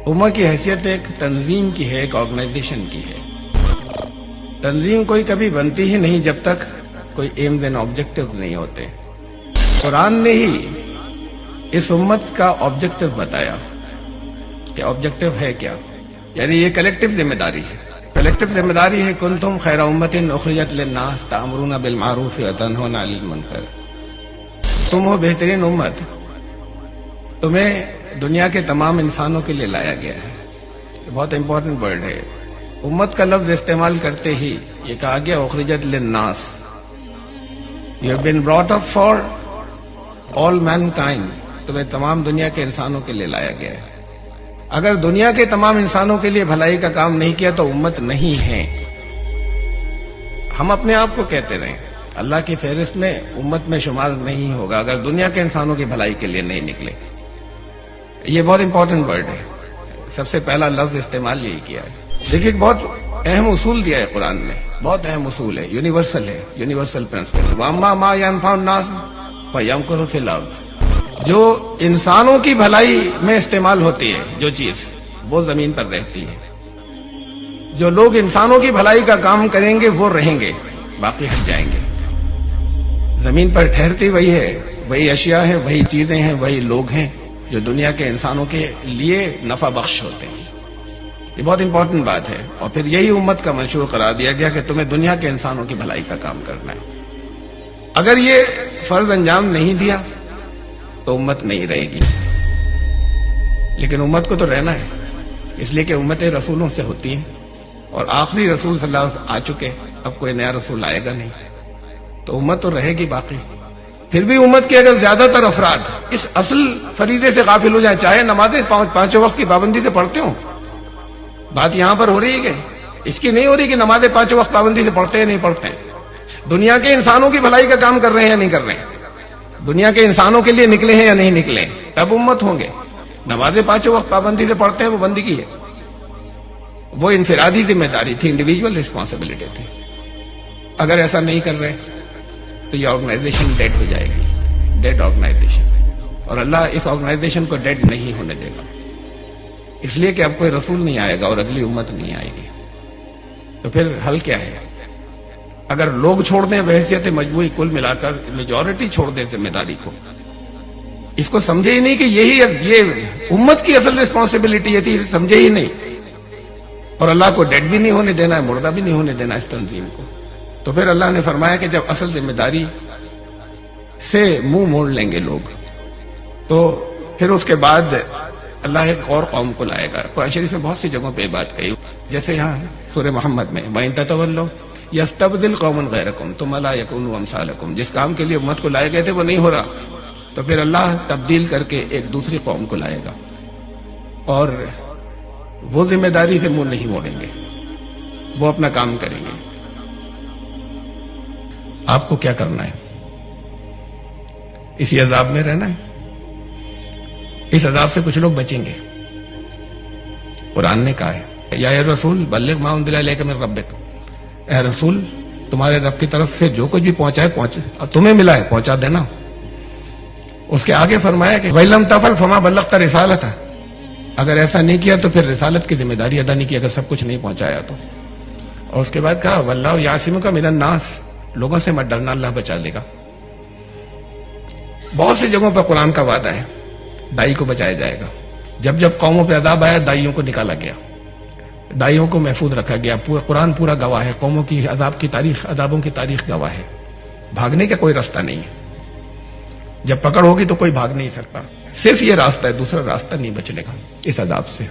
امہ کی حیثیت ایک تنظیم کی ہے، ایک آرگنائزیشن کی ہے۔ تنظیم کوئی کبھی بنتی ہی نہیں جب تک کوئی ایمز اینڈ آبجیکٹیو نہیں ہوتے۔ قرآن نے ہی اس امت کا آبجیکٹیو بتایا کہ آبجیکٹیو ہے کیا، یعنی یہ کلیکٹیو ذمہ داری ہے۔ کلیکٹیو ذمہ داری ہے کنتم خیر امۃ اخرجت للناس تأمرون بالمعروف وتنہون عن المنکر۔ تم ہو بہترین امت، تمہیں دنیا کے تمام انسانوں کے لیے لایا گیا ہے۔ یہ بہت امپورٹنٹ ورڈ ہے۔ امت کا لفظ استعمال کرتے ہی یہ کہا گیا اخرجت للناس، you have been brought up for all mankind, تمہیں تمام دنیا کے انسانوں کے لیے لایا گیا ہے۔ اگر دنیا کے تمام انسانوں کے لیے بھلائی کا کام نہیں کیا تو امت نہیں ہے۔ ہم اپنے آپ کو کہتے رہیں اللہ کی فہرست میں امت میں شمار نہیں ہوگا اگر دنیا کے انسانوں کی بھلائی کے لیے نہیں نکلے۔ یہ بہت امپورٹنٹ ورڈ ہے، سب سے پہلا لفظ استعمال یہی کیا ہے۔ دیکھیے ایک بہت اہم اصول دیا ہے قرآن نے، بہت اہم اصول ہے، یونیورسل ہے، یونیورسل پرنسپل۔ وَأَمَّا مَا يَنْفَعُ النَّاسَ فَيَمْكُثُ فِي الْأَرْضِ، جو انسانوں کی بھلائی میں استعمال ہوتی ہے جو چیز، وہ زمین پر رہتی ہے۔ جو لوگ انسانوں کی بھلائی کا کام کریں گے وہ رہیں گے، باقی ہٹ جائیں گے۔ زمین پر ٹھہرتی وہی ہے، وہی اشیاء ہیں، وہی چیزیں ہیں، وہی لوگ ہیں جو دنیا کے انسانوں کے لیے نفع بخش ہوتے ہیں۔ یہ بہت امپورٹنٹ بات ہے، اور پھر یہی امت کا منشور قرار دیا گیا کہ تمہیں دنیا کے انسانوں کی بھلائی کا کام کرنا ہے۔ اگر یہ فرض انجام نہیں دیا تو امت نہیں رہے گی، لیکن امت کو تو رہنا ہے، اس لیے کہ امتیں رسولوں سے ہوتی ہیں، اور آخری رسول صلی اللہ علیہ وسلم آ چکے، اب کوئی نیا رسول آئے گا نہیں، تو امت تو رہے گی باقی۔ پھر بھی امت کے اگر زیادہ تر افراد اس اصل فریضے سے غافل ہو جائیں، چاہے نمازیں پانچوں وقت کی پابندی سے پڑھتے ہوں، بات یہاں پر ہو رہی ہے کہ اس کی نہیں ہو رہی کہ نمازیں پانچوں وقت پابندی سے پڑھتے ہیں نہیں پڑھتے ہیں، دنیا کے انسانوں کی بھلائی کا کام کر رہے ہیں یا نہیں کر رہے ہیں، دنیا کے انسانوں کے لیے نکلے ہیں یا نہیں نکلے، تب امت ہوں گے۔ نمازیں پانچوں وقت پابندی سے پڑھتے ہیں، وہ بندگی ہے، وہ انفرادی ذمہ داری تھی، انڈیویجول رسپانسبلٹی تھی۔ اگر ایسا نہیں کر رہے تو یہ آرگنائزیشن ڈیڈ ہو جائے گی، ڈیڈ آرگنائزیشن، اور اللہ اس آرگنائزیشن کو ڈیڈ نہیں ہونے دے گا، اس لیے کہ اب کوئی رسول نہیں آئے گا اور اگلی امت نہیں آئے گی۔ تو پھر حل کیا ہے؟ اگر لوگ چھوڑ دیں بحیثیت مجموعی، کل ملا کر میجورٹی چھوڑ دے ذمہ داری کو، اس کو سمجھے ہی نہیں کہ یہ امت کی اصل رسپانسبلٹی یہ تھی، سمجھے ہی نہیں، اور اللہ کو ڈیڈ بھی نہیں ہونے دینا ہے، مردہ بھی نہیں ہونے دینا اس تنظیم کو، تو پھر اللہ نے فرمایا کہ جب اصل ذمہ داری سے منہ موڑ لیں گے لوگ، تو پھر اس کے بعد اللہ ایک اور قوم کو لائے گا۔ قرآن شریف میں بہت سی جگہوں پہ یہ بات کہی، جیسے یہاں سورہ محمد میں وَإِن تَتَوَلَّوْا يَسْتَبْدِلْ قَوْمًا غَيْرَكُمْ ثُمَّ لَا يَكُونُوا أَمْثَالَكُمْ، جس کام کے لیے امت کو لائے گئے تھے وہ نہیں ہو رہا، تو پھر اللہ تبدیل کر کے ایک دوسری قوم کو لائے گا، اور وہ ذمہ داری سے منہ نہیں موڑیں گے، وہ اپنا کام کریں گے۔ آپ کو کیا کرنا ہے؟ اسی عذاب میں رہنا ہے؟ اس عذاب سے کچھ لوگ بچیں گے۔ قرآن نے کہا ہے یا رسول بلغ ما انزل الیک من ربک، اے رسول تمہارے رب کی طرف سے جو کچھ بھی پہنچا ہے پہنچے، تمہیں ملا ہے پہنچا دینا۔ اس کے آگے فرمایا کہ وَإِن لَمْ تَفْعَلْ فَمَا بَلَّغْتَ رِسَالَتَهُ، اگر ایسا نہیں کیا تو پھر رسالت کی ذمہ داری ادا نہیں کی، اگر سب کچھ نہیں پہنچایا تو۔ اور اس کے بعد کہا وَاللَّهُ يَعْصِمُكَ مِنَ النَّاسِ، لوگوں سے مت ڈرنا، اللہ بچا لے گا۔ بہت سی جگہوں پر قرآن کا وعدہ ہے دائی کو بچایا جائے گا۔ جب جب قوموں پہ عذاب آیا دائیوں کو نکالا گیا، دائیوں کو محفوظ رکھا گیا، قرآن پورا گواہ ہے، قوموں کی عذاب کی تاریخ، عذابوں کی تاریخ گواہ ہے، بھاگنے کا کوئی راستہ نہیں ہے۔ جب پکڑ ہوگی تو کوئی بھاگ نہیں سکتا، صرف یہ راستہ ہے، دوسرا راستہ نہیں بچنے کا اس عذاب سے۔